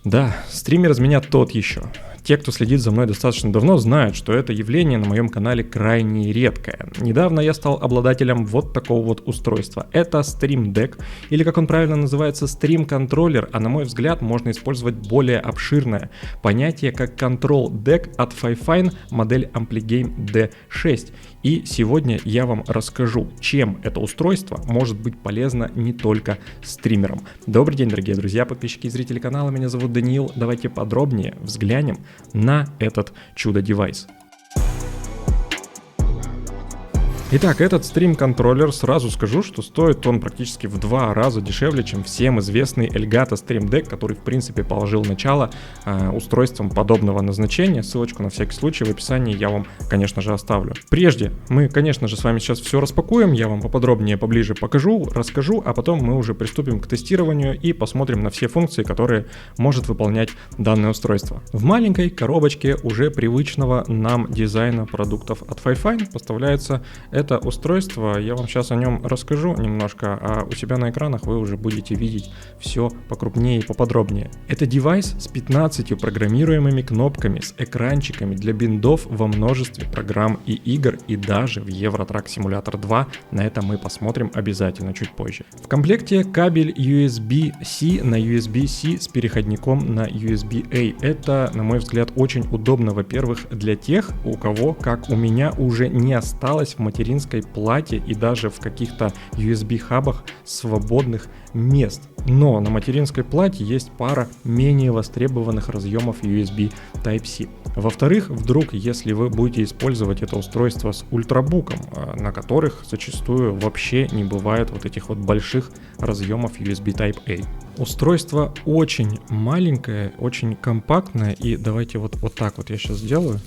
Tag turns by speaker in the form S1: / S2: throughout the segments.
S1: Да, стример из меня тот еще. Те, кто следит за мной достаточно давно, знают, что это явление на моем канале крайне редкое. Недавно я стал обладателем вот такого вот устройства. Это Stream Deck, или как он правильно называется, Stream Controller, а на мой взгляд можно использовать более обширное понятие как Control Deck от Fifine, модель Ampligame D6. И сегодня я вам расскажу, чем это устройство может быть полезно не только стримерам. Добрый день, дорогие друзья, подписчики и зрители канала, меня зовут Даниил. Давайте подробнее взглянем на этот чудо-девайс. Итак, этот стрим-контроллер, сразу скажу, что стоит он практически в 2 раза дешевле, чем всем известный Elgato Stream Deck, который в принципе положил начало устройствам подобного назначения. Ссылочку на всякий случай в описании я вам, конечно же, оставлю. Прежде мы, конечно же, с вами сейчас все распакуем, я вам поподробнее, поближе покажу, расскажу, а потом мы уже приступим к тестированию и посмотрим на все функции, которые может выполнять данное устройство. В маленькой коробочке уже привычного нам дизайна продуктов от Fifine поставляется это устройство. Я вам сейчас о нем расскажу немножко, а у себя на экранах вы уже будете видеть все покрупнее и поподробнее. Это девайс с 15 программируемыми кнопками, с экранчиками для биндов во множестве программ и игр, и даже в Euro Truck Simulator 2. На это мы посмотрим обязательно чуть позже. В комплекте кабель USB-C на USB-C с переходником на USB-A. Это, на мой взгляд, очень удобно, во-первых, для тех, у кого, как у меня, уже не осталось в материнской плате и даже в каких-то USB-хабах свободных мест. Но на материнской плате есть пара менее востребованных разъемов USB Type-C. Во-вторых, вдруг, если вы будете использовать это устройство с ультрабуком, на которых зачастую вообще не бывает вот этих вот больших разъемов USB Type-A. Устройство очень маленькое, очень компактное, и давайте вот так вот я сейчас сделаю.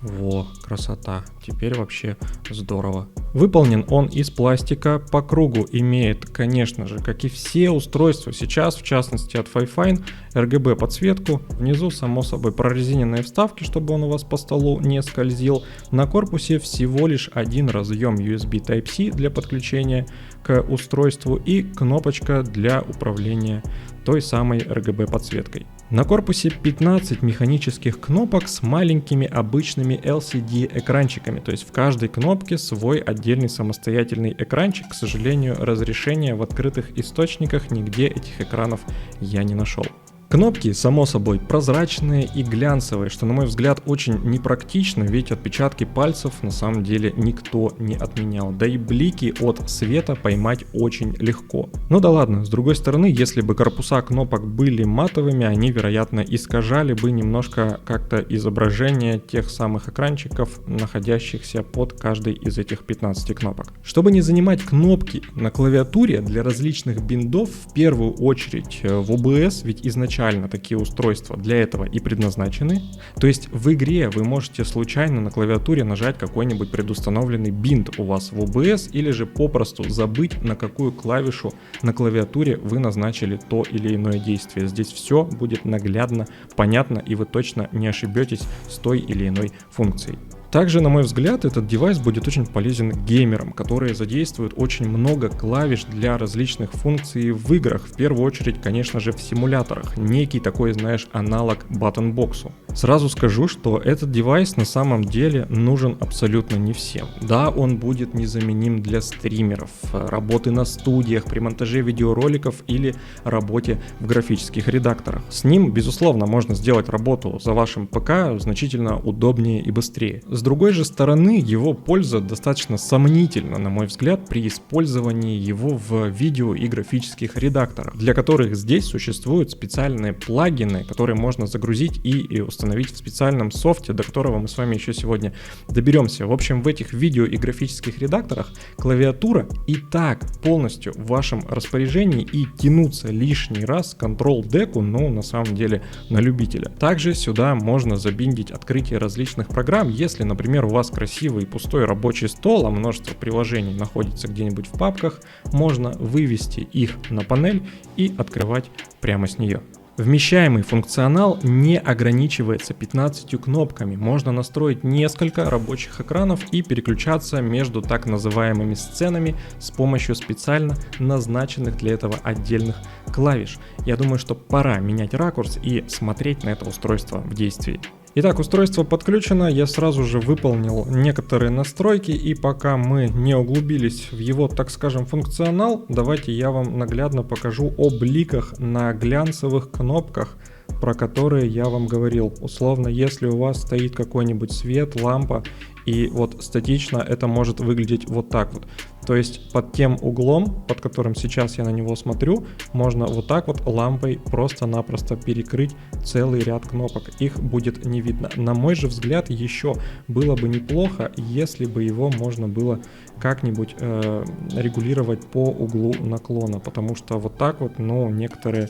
S1: Во, красота, теперь вообще здорово. Выполнен он из пластика, по кругу имеет, конечно же, как и все устройства сейчас, в частности от Fifine, RGB подсветку. Внизу, само собой, прорезиненные вставки, чтобы он у вас по столу не скользил. На корпусе всего лишь один разъем USB Type-C для подключения к устройству и кнопочка для управления той самой RGB подсветкой. На корпусе 15 механических кнопок с маленькими обычными LCD экранчиками, то есть в каждой кнопке свой отдельный самостоятельный экранчик. К сожалению, разрешения в открытых источниках нигде этих экранов я не нашел. Кнопки, само собой, прозрачные и глянцевые, что, на мой взгляд, очень непрактично, ведь отпечатки пальцев на самом деле никто не отменял. Да и блики от света поймать очень легко. Ну да ладно, с другой стороны, если бы корпуса кнопок были матовыми, они, вероятно, искажали бы немножко как-то изображение тех самых экранчиков, находящихся под каждой из этих 15 кнопок. Чтобы не занимать кнопки на клавиатуре для различных биндов, в первую очередь в OBS, ведь изначально такие устройства для этого и предназначены. То есть в игре вы можете случайно на клавиатуре нажать какой-нибудь предустановленный бинд у вас в OBS, или же попросту забыть, на какую клавишу на клавиатуре вы назначили то или иное действие. Здесь все будет наглядно, понятно, и вы точно не ошибетесь с той или иной функцией. Также, на мой взгляд, этот девайс будет очень полезен геймерам, которые задействуют очень много клавиш для различных функций в играх. В первую очередь, конечно же, в симуляторах. Некий такой, знаешь, аналог баттонбоксу. Сразу скажу, что этот девайс на самом деле нужен абсолютно не всем. Да, он будет незаменим для стримеров, работы на студиях, при монтаже видеороликов или работе в графических редакторах. С ним, безусловно, можно сделать работу за вашим ПК значительно удобнее и быстрее. С другой же стороны, его польза достаточно сомнительна, на мой взгляд, при использовании его в видео и графических редакторах, для которых здесь существуют специальные плагины, которые можно загрузить и установить в специальном софте, до которого мы с вами еще сегодня доберемся. В общем, в этих видео и графических редакторах клавиатура и так полностью в вашем распоряжении, и тянуться лишний раз к Control-деку, ну, на самом деле, на любителя. Также сюда можно забиндить открытие различных программ, если, например, у вас красивый пустой рабочий стол, а множество приложений находится где-нибудь в папках, можно вывести их на панель и открывать прямо с нее. Вмещаемый функционал не ограничивается 15 кнопками. Можно настроить несколько рабочих экранов и переключаться между так называемыми сценами с помощью специально назначенных для этого отдельных клавиш. Я думаю, что пора менять ракурс и смотреть на это устройство в действии. Итак, устройство подключено, я сразу же выполнил некоторые настройки, и пока мы не углубились в его, так скажем, функционал, давайте я вам наглядно покажу о бликах на глянцевых кнопках, про которые я вам говорил. Условно, если у вас стоит какой-нибудь свет, лампа, и вот статично это может выглядеть вот так вот. То есть под тем углом, под которым сейчас я на него смотрю, можно вот так вот лампой просто-напросто перекрыть целый ряд кнопок. Их будет не видно. На мой же взгляд, еще было бы неплохо, если бы его можно было как-нибудь регулировать по углу наклона, потому что вот так вот, ну, некоторые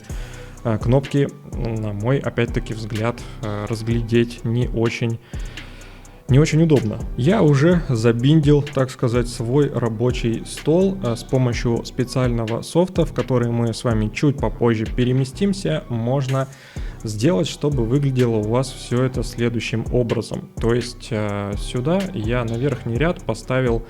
S1: кнопки, на мой, опять-таки, взгляд, разглядеть не очень удобно. Я уже забиндил, так сказать, свой рабочий стол с помощью специального софта, в который мы с вами чуть попозже переместимся. Можно сделать, чтобы выглядело у вас все это следующим образом. То есть сюда я на верхний ряд поставил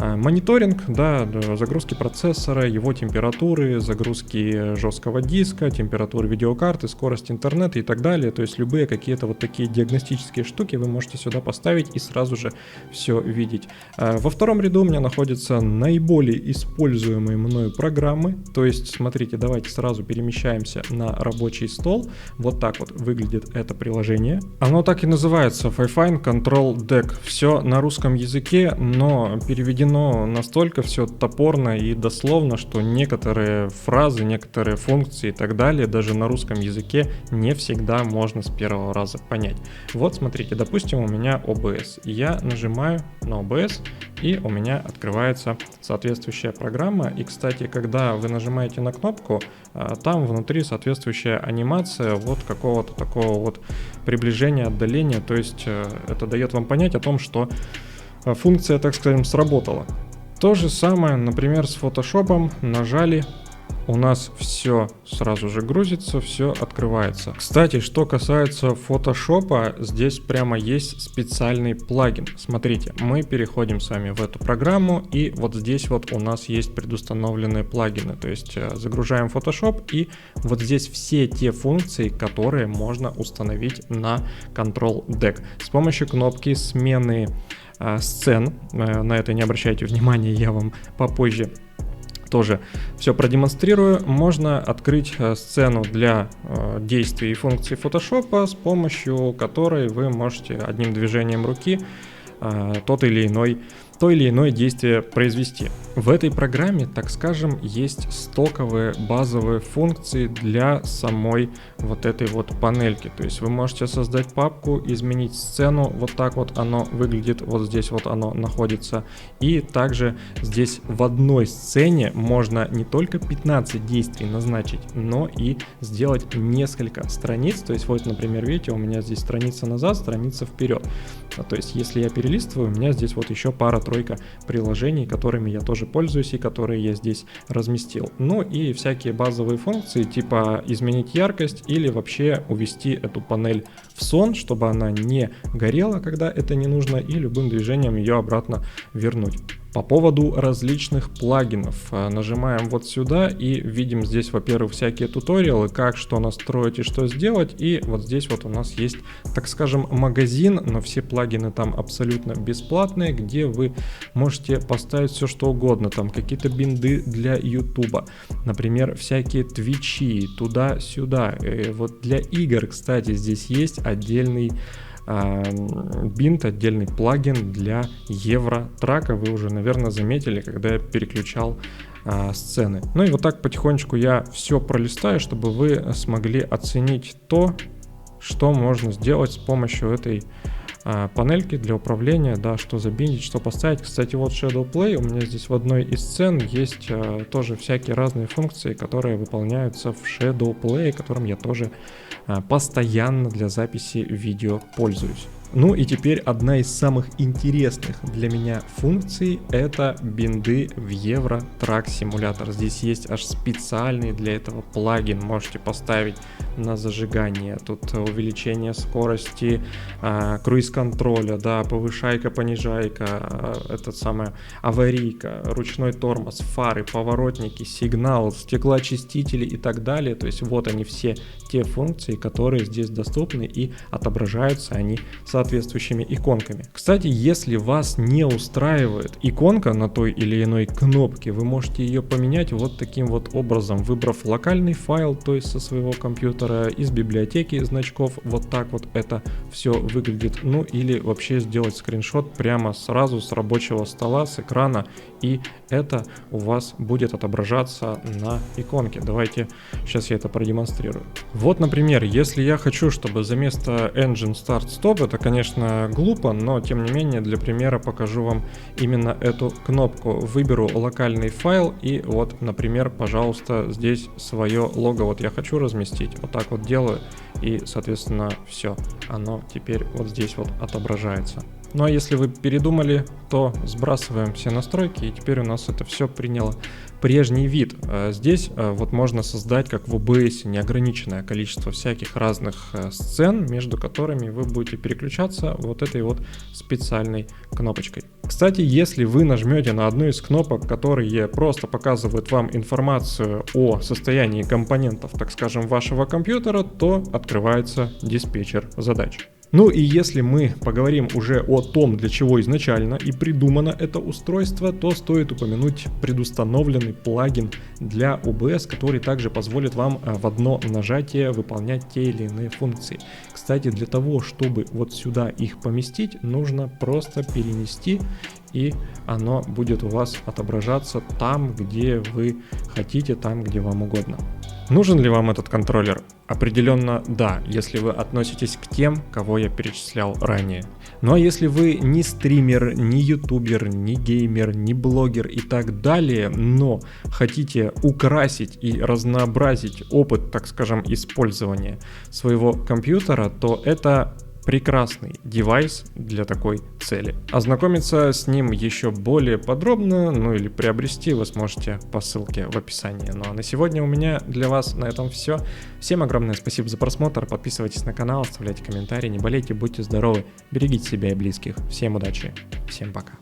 S1: мониторинг, да, загрузки процессора, его температуры, загрузки жесткого диска, температуры видеокарты, скорость интернета и так далее. То есть любые какие-то вот такие диагностические штуки вы можете сюда поставить и сразу же все видеть. Во втором ряду у меня находятся наиболее используемые мною программы. То есть, смотрите, давайте сразу перемещаемся на рабочий стол. Вот так вот выглядит это приложение. Оно так и называется Fifine Control Deck. Все на русском языке, но переведено настолько все топорно и дословно, что некоторые фразы, некоторые функции и так далее даже на русском языке не всегда можно с первого раза понять. Вот смотрите, допустим, у меня OBS. Я нажимаю на OBS, и у меня открывается соответствующая программа. И, кстати, когда вы нажимаете на кнопку, там внутри соответствующая анимация вот какого-то такого вот приближения, отдаления. То есть это дает вам понять о том, что функция, так скажем, сработала. То же самое, например, с фотошопом. Нажали, у нас все сразу же грузится, все открывается. Кстати, что касается фотошопа, здесь прямо есть специальный плагин. Смотрите, мы переходим с вами в эту программу, и вот здесь вот у нас есть предустановленные плагины. То есть загружаем Photoshop, и вот здесь все те функции, которые можно установить на Control Deck. С помощью кнопки смены сцен, на это не обращайте внимания, я вам попозже тоже все продемонстрирую. Можно открыть сцену для действий и функций Photoshop, с помощью которой вы можете одним движением руки то или иное действие произвести. В этой программе, так скажем, есть стоковые базовые функции для самой вот этой вот панельки. То есть вы можете создать папку, изменить сцену, вот так вот оно выглядит, вот здесь вот оно находится. И также здесь в одной сцене можно не только 15 действий назначить, но и сделать несколько страниц. То есть вот, например, видите, у меня здесь страница назад, страница вперед. То есть если я перелистываю, у меня здесь вот еще пара-тройка приложений, которыми я тоже пользуюсь и которые я здесь разместил. Ну и всякие базовые функции, типа изменить яркость или вообще увести эту панель в сон, чтобы она не горела, когда это не нужно, и любым движением ее обратно вернуть. По поводу различных плагинов, нажимаем вот сюда и видим здесь, во-первых, всякие туториалы, как что настроить и что сделать, и вот здесь вот у нас есть, так скажем, магазин, но все плагины там абсолютно бесплатные, где вы можете поставить все что угодно, там какие-то бинды для YouTube, например, всякие твичи, туда-сюда. Вот для игр, кстати, здесь есть отдельный бинт, отдельный плагин для Евротрака. Вы уже, наверное, заметили, когда я переключал сцены. Ну и вот так потихонечку я все пролистаю, чтобы вы смогли оценить то, что можно сделать с помощью этой панельки для управления, да, что забиндить, что поставить. Кстати, вот Shadow Play, у меня здесь в одной из сцен есть тоже всякие разные функции, которые выполняются в Shadow Play, которым я тоже постоянно для записи видео пользуюсь. Ну и теперь одна из самых интересных для меня функций — это бинды в Euro Truck Simulator. Здесь есть аж специальный для этого плагин, можете поставить на зажигание. Тут увеличение скорости, круиз-контроля, да, повышайка, понижайка, этот самый аварийка, ручной тормоз, фары, поворотники, сигнал, стеклоочистители и так далее. То есть вот они все те функции, которые здесь доступны, и отображаются они соответствующими иконками. Кстати, если вас не устраивает иконка на той или иной кнопке, вы можете ее поменять вот таким вот образом, выбрав локальный файл, то есть со своего компьютера, из библиотеки значков. Вот так вот это все выглядит. Ну или вообще сделать скриншот прямо сразу с рабочего стола, с экрана, и это у вас будет отображаться на иконке. Давайте сейчас я это продемонстрирую. Вот, например, если я хочу, чтобы за место Engine Start Stop, это, конечно, глупо, но тем не менее для примера покажу вам именно эту кнопку. Выберу локальный файл и вот, например, пожалуйста, здесь свое лого вот я хочу разместить. Вот так вот делаю, и, соответственно, все. Оно теперь вот здесь вот отображается. Ну а если вы передумали, то сбрасываем все настройки, и теперь у нас это все приняло прежний вид. Здесь вот можно создать, как в OBS, неограниченное количество всяких разных сцен, между которыми вы будете переключаться вот этой вот специальной кнопочкой. Кстати, если вы нажмете на одну из кнопок, которые просто показывают вам информацию о состоянии компонентов, так скажем, вашего компьютера, то открывается диспетчер задач. Ну и если мы поговорим уже о том, для чего изначально и придумано это устройство, то стоит упомянуть предустановленный плагин для OBS, который также позволит вам в одно нажатие выполнять те или иные функции. Кстати, для того, чтобы вот сюда их поместить, нужно просто перенести, и оно будет у вас отображаться там, где вы хотите, там, где вам угодно. Нужен ли вам этот контроллер? Определенно да, если вы относитесь к тем, кого я перечислял ранее. Ну а если вы не стример, не ютубер, не геймер, не блогер и так далее, но хотите украсить и разнообразить опыт, так скажем, использования своего компьютера, то это прекрасный девайс для такой цели. Ознакомиться с ним еще более подробно, ну или приобрести вы сможете по ссылке в описании. Ну а на сегодня у меня для вас на этом все. Всем огромное спасибо за просмотр, подписывайтесь на канал, оставляйте комментарии, не болейте, будьте здоровы, берегите себя и близких. Всем удачи, всем пока.